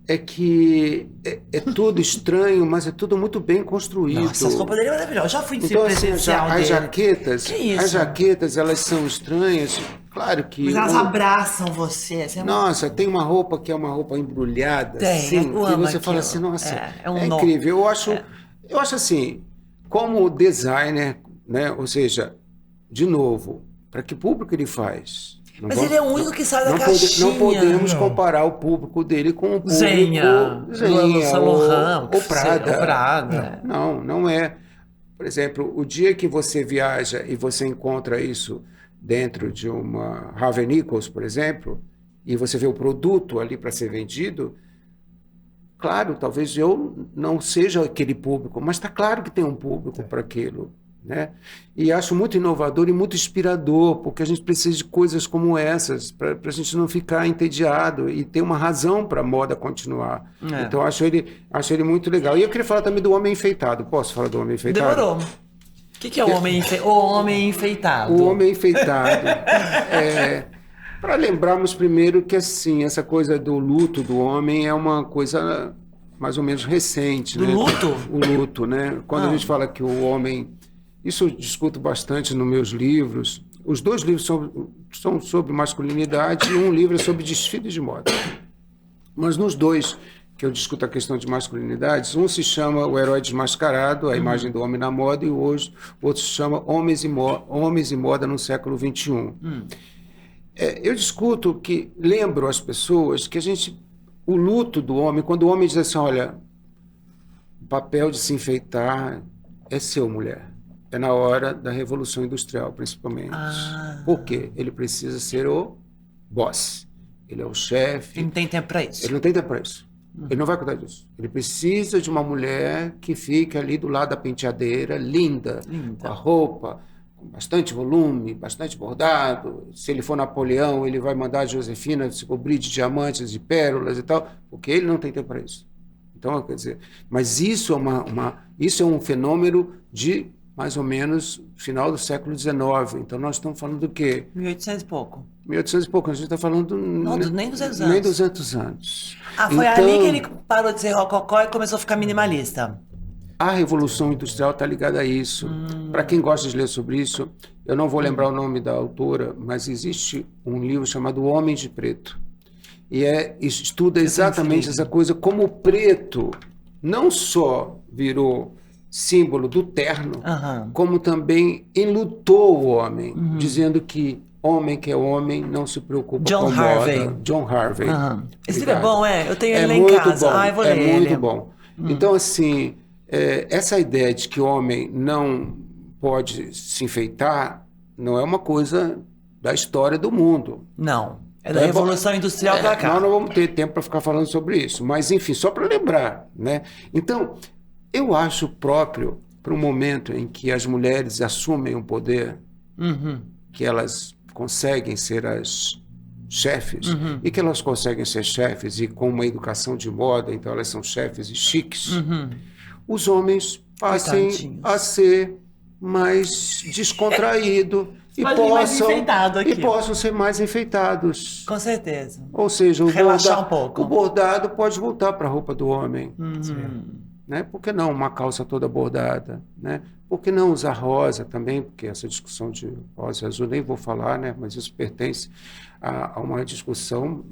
é que é tudo estranho, mas é tudo muito bem construído. Nossa, as roupas dele é maravilhosa. Eu já fui em Então, assim, presencial as dele. jaquetas, Que isso? as jaquetas, elas são estranhas. Claro que... Mas elas abraçam você. Assim, Nossa, tem uma roupa que é uma roupa embrulhada, Tem, assim, eu que amo você fala aquilo. assim, nossa, É um é nó. incrível. Eu acho assim, como designer, né? Ou seja, de novo, para que público ele faz? Mas ele é o único que sai da caixinha. Não podemos comparar o público dele com o público Zenha, Saint Laurent, ou Prada. o Prada. Não é. Por exemplo, o dia que você viaja e você encontra isso dentro de uma Harvey Nichols, por exemplo, e você vê o produto ali para ser vendido, claro, talvez eu não seja aquele público, mas está claro que tem um público para aquilo. Né? E acho muito inovador e muito inspirador, porque a gente precisa de coisas como essas, para a gente não ficar entediado e ter uma razão para a moda continuar. Então, acho ele muito legal. E eu queria falar também do homem enfeitado. Posso falar do homem enfeitado? Demorou. O que é o homem enfeitado? O homem enfeitado. O homem enfeitado. Para lembrarmos primeiro que assim, essa coisa do luto do homem é uma coisa mais ou menos recente. Do né? luto? O luto, né? Quando a gente fala que o homem... Isso eu discuto bastante nos meus livros. Os 2 livros são sobre masculinidade e um livro é sobre desfile de moda. Mas nos 2 que eu discuto a questão de masculinidades, um se chama O Herói Desmascarado, a imagem do homem na moda, e o outro se chama Homens e Moda no século XXI. Eu discuto que, lembro às pessoas que o luto do homem, quando o homem diz assim, olha, o papel de se enfeitar é seu, mulher. É na hora da Revolução Industrial, principalmente. Por quê? Ele precisa ser o boss. Ele é o chefe. Ele não tem tempo para isso. Ele não tem tempo para isso. Ele não vai cuidar disso. Ele precisa de uma mulher que fique ali do lado da penteadeira, linda. Com a roupa, com bastante volume, bastante bordado. Se ele for Napoleão, ele vai mandar a Josefina se cobrir de diamantes e pérolas e tal, porque ele não tem tempo para isso. Então, quer dizer, mas isso é um fenômeno de mais ou menos final do século XIX. Então, nós estamos falando do quê? 1800 e pouco. 1800 e pouco. A gente está falando... Não, nem 200 anos. Nem 200 anos. Foi ali que ele parou de ser rococó e começou a ficar minimalista. A Revolução Industrial está ligada a isso. Para quem gosta de ler sobre isso, eu não vou lembrar o nome da autora, mas existe um livro chamado Homem de Preto. E estuda exatamente essa coisa, como o preto não só virou símbolo do terno, como também enlutou o homem, dizendo que homem que é homem não se preocupa com moda. John Harvey. Esse livro é bom, eu tenho ele lá em casa. Bom, eu vou ler ele. É muito bom. Então, assim, essa ideia de que o homem não pode se enfeitar não é uma coisa da história do mundo. Não. É da Revolução Industrial para cá. Nós não vamos ter tempo para ficar falando sobre isso. Mas, enfim, só para lembrar, né? Então, eu acho próprio para um momento em que as mulheres assumem um poder, que elas conseguem ser as chefes, e que elas conseguem ser chefes e com uma educação de moda, então elas são chefes e chiques, os homens passem a ser mais descontraído Pode vir mais enfeitado aqui. e possam ser mais enfeitados. Com certeza. Ou seja, Relaxar um pouco. o bordado pode voltar para a roupa do homem. Uhum. Né? Por que não uma calça toda bordada? Né? Por que não usar rosa também? Porque essa discussão de rosa e azul nem vou falar, né? Mas isso pertence a uma discussão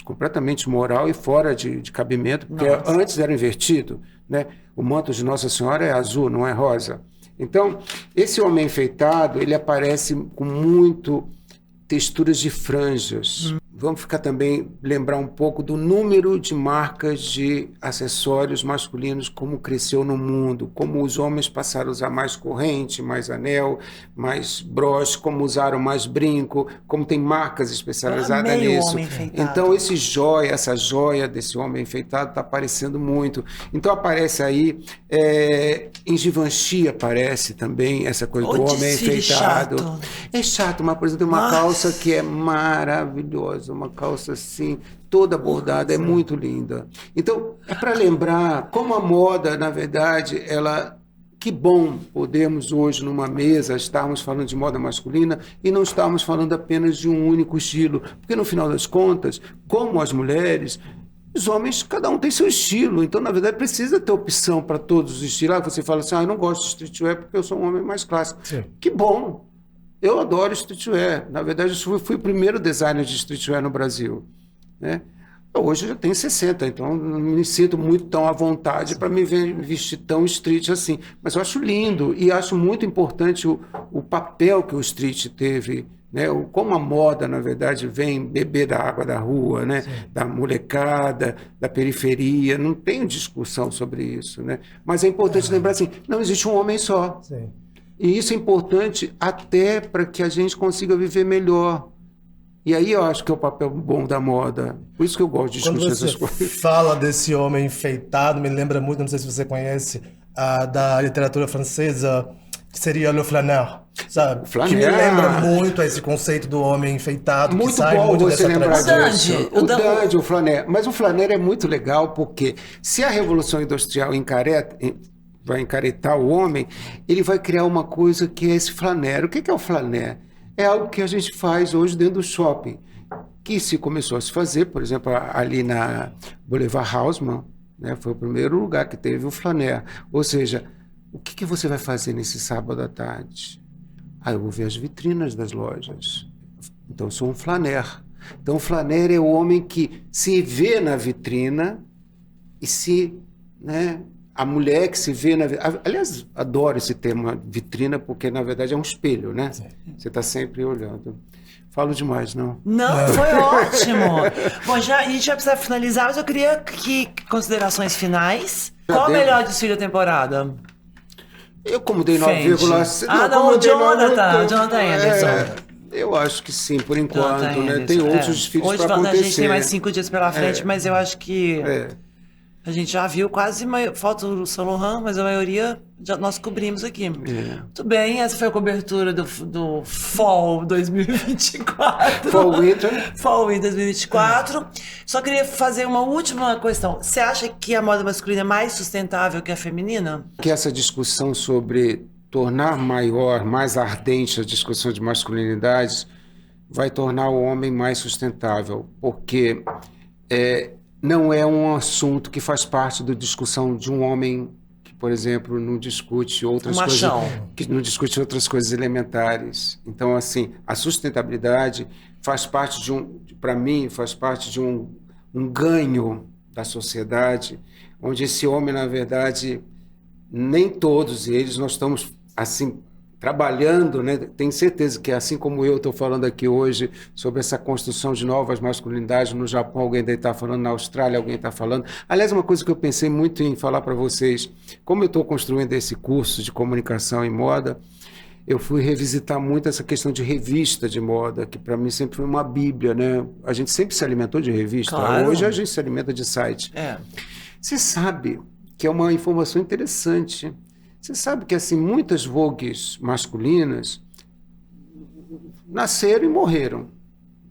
completamente moral e fora de cabimento, porque antes era invertido. Né? O manto de Nossa Senhora é azul, não é rosa. Então, esse homem enfeitado, ele aparece com muito texturas de franjas. Vamos ficar também, lembrar um pouco do número de marcas de acessórios masculinos, como cresceu no mundo, como os homens passaram a usar mais corrente, mais anel, mais broche, como usaram mais brinco, como tem marcas especializadas nisso. Homem enfeitado. Então, essa joia desse homem enfeitado está aparecendo muito. Então, aparece aí, em Givenchy aparece também essa coisa do homem enfeitado. Chato. É chato, mas, por exemplo, tem uma calça que é maravilhosa, uma calça assim, toda bordada, é muito linda. Então, é para lembrar como a moda, na verdade, ela... Que bom podemos hoje, numa mesa, estarmos falando de moda masculina e não estarmos falando apenas de um único estilo. Porque, no final das contas, como as mulheres, os homens, cada um tem seu estilo. Então, na verdade, precisa ter opção para todos os estilos. Você fala assim, eu não gosto de streetwear porque eu sou um homem mais clássico. Sim. Que bom! Eu adoro streetwear. Na verdade, eu fui o primeiro designer de streetwear no Brasil. Né? Hoje eu já tenho 60, então não me sinto muito tão à vontade para me vestir tão street assim. Mas eu acho lindo e acho muito importante o papel que o street teve, né? Como a moda, na verdade, vem beber da água da rua, né? Da molecada, da periferia. Não tenho discussão sobre isso. Né? Mas é importante lembrar assim, não existe um homem só. Sim. E isso é importante até para que a gente consiga viver melhor. E aí eu acho que é o papel bom da moda. Por isso que eu gosto de discutir essas coisas. Quando você fala desse homem enfeitado, me lembra muito, não sei se você conhece, da literatura francesa, que seria Le Flaneur, sabe? Flaneur. Que me lembra muito esse conceito do homem enfeitado, muito que sai bom muito você dessa lembrar tradição. disso. O Dandy, o Flaneur. Mas o Flaneur é muito legal porque se a Revolução Industrial vai encaretar o homem, ele vai criar uma coisa que é esse Flaneur. O que é o Flaneur? É algo que a gente faz hoje dentro do shopping, que se começou a se fazer, por exemplo, ali na Boulevard Haussmann, né, foi o primeiro lugar que teve o Flaneur. Ou seja, o que você vai fazer nesse sábado à tarde? Eu vou ver as vitrinas das lojas. Então, eu sou um Flaneur. Então, o Flaneur é o homem que se vê na vitrina e se... Né, a mulher que se vê na... Aliás, adoro esse termo, vitrina, porque, na verdade, é um espelho, né? Sim. Você está sempre olhando. Falo demais, não? Não, foi ótimo. Bom, a gente já precisa finalizar, mas eu queria que considerações finais. Qual o melhor desfile da temporada? Eu, como dei 9,6... o Jonathan Anderson. Eu acho que sim, por enquanto, né? Tem outros desfiles para acontecer. A gente tem mais 5 dias pela frente, mas eu acho que... A gente já viu quase, falta o Saint Laurent, mas a maioria nós cobrimos aqui. Muito bem, essa foi a cobertura do Fall 2024. Fall Winter. Fall Winter 2024. Só queria fazer uma última questão. Você acha que a moda masculina é mais sustentável que a feminina? Que essa discussão sobre tornar maior, mais ardente a discussão de masculinidades vai tornar o homem mais sustentável, porque... não é um assunto que faz parte da discussão de um homem que, por exemplo, não discute outras coisas, que não discute outras coisas elementares. Então, assim, a sustentabilidade faz parte para mim, faz parte de um ganho da sociedade, onde esse homem, na verdade, nem todos eles, nós estamos, assim, trabalhando, né? Tenho certeza que assim como eu estou falando aqui hoje sobre essa construção de novas masculinidades, no Japão alguém deve estar falando, na Austrália alguém está falando. Aliás, uma coisa que eu pensei muito em falar para vocês, como eu estou construindo esse curso de comunicação em moda, eu fui revisitar muito essa questão de revista de moda, que para mim sempre foi uma bíblia, né? A gente sempre se alimentou de revista, claro. Hoje a gente se alimenta de site. Você sabe que é uma informação interessante. Você sabe que assim, muitas vogues masculinas nasceram e morreram,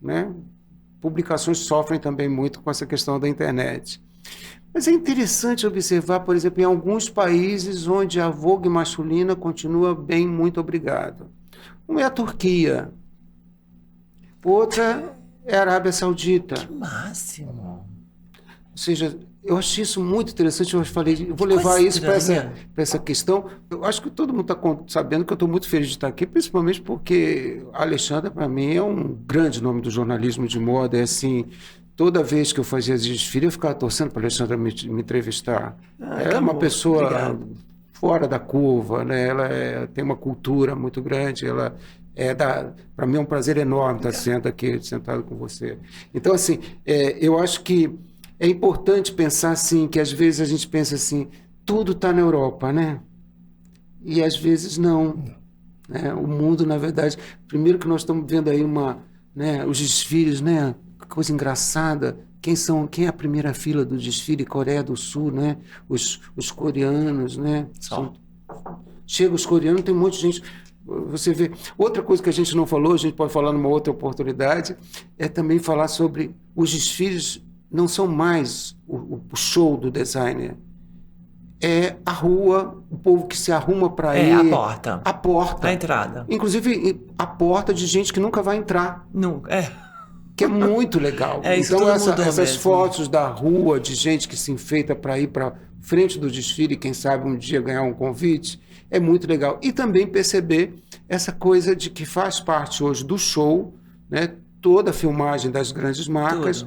né? Publicações sofrem também muito com essa questão da internet. Mas é interessante observar, por exemplo, em alguns países onde a vogue masculina continua bem, muito obrigado. Uma é a Turquia, outra é a Arábia Saudita. Máximo. Ou seja, eu achei isso muito interessante. Eu falei, eu vou Que levar coisa isso para estranha. essa questão. Eu acho que todo mundo está sabendo que eu estou muito feliz de estar aqui, principalmente porque a Alexandra, para mim, é um grande nome do jornalismo de moda. É assim, toda vez que eu fazia desfile, eu ficava torcendo para a Alexandra me entrevistar. Ela é uma amor. pessoa Obrigada. fora da curva, né? Ela tem uma cultura muito grande. Para mim é um prazer enorme estar sentado com você. Então, assim, eu acho que é importante pensar assim, que às vezes a gente pensa assim, tudo está na Europa, né? E às vezes não. Né? O mundo, na verdade, primeiro que nós estamos vendo aí os desfiles, né? Que coisa engraçada. Quem é a primeira fila do desfile? Coreia do Sul, né? Os coreanos, né? Chega os coreanos, tem um monte de gente. Você vê. Outra coisa que a gente não falou, a gente pode falar numa outra oportunidade, é também falar sobre os desfiles. Não são mais o show do designer. É a rua, o povo que se arruma para ir. A porta. A porta. A entrada. Inclusive, a porta de gente que nunca vai entrar. Nunca. Que é muito legal. Isso então, tudo mudou essas mesmo. fotos da rua, de gente que se enfeita para ir para frente do desfile, quem sabe um dia ganhar um convite, é muito legal. E também perceber essa coisa de que faz parte hoje do show, né? Toda a filmagem das grandes marcas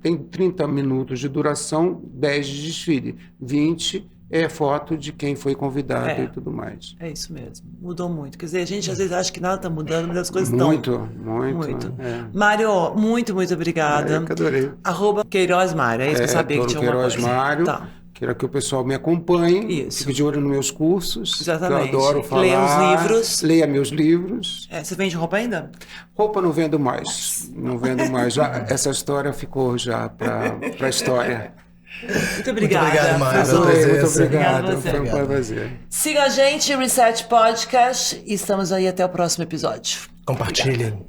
tem 30 minutos de duração, 10 de desfile, 20 é foto de quem foi convidado e tudo mais. É isso mesmo, mudou muito. Quer dizer, a gente às vezes acha que nada está mudando, mas as coisas estão. Muito. Mário, muito obrigada. Eu que adorei. @Queiroz Mário, é isso que eu sabia que tinha uma Queiroz coisa. Mário. Tá. Quero que o pessoal me acompanhe, Isso. fique de olho nos meus cursos. Exatamente. Que eu adoro falar. Leia os livros. Leia meus livros. Você vende roupa ainda? Roupa não vendo mais. Não vendo mais. Essa história ficou já para a história. Muito obrigada. Muito obrigado, Mário. Muito obrigado. Obrigada a você. Foi um prazer. Siga a gente, Reset Podcast, e estamos aí até o próximo episódio. Compartilhem.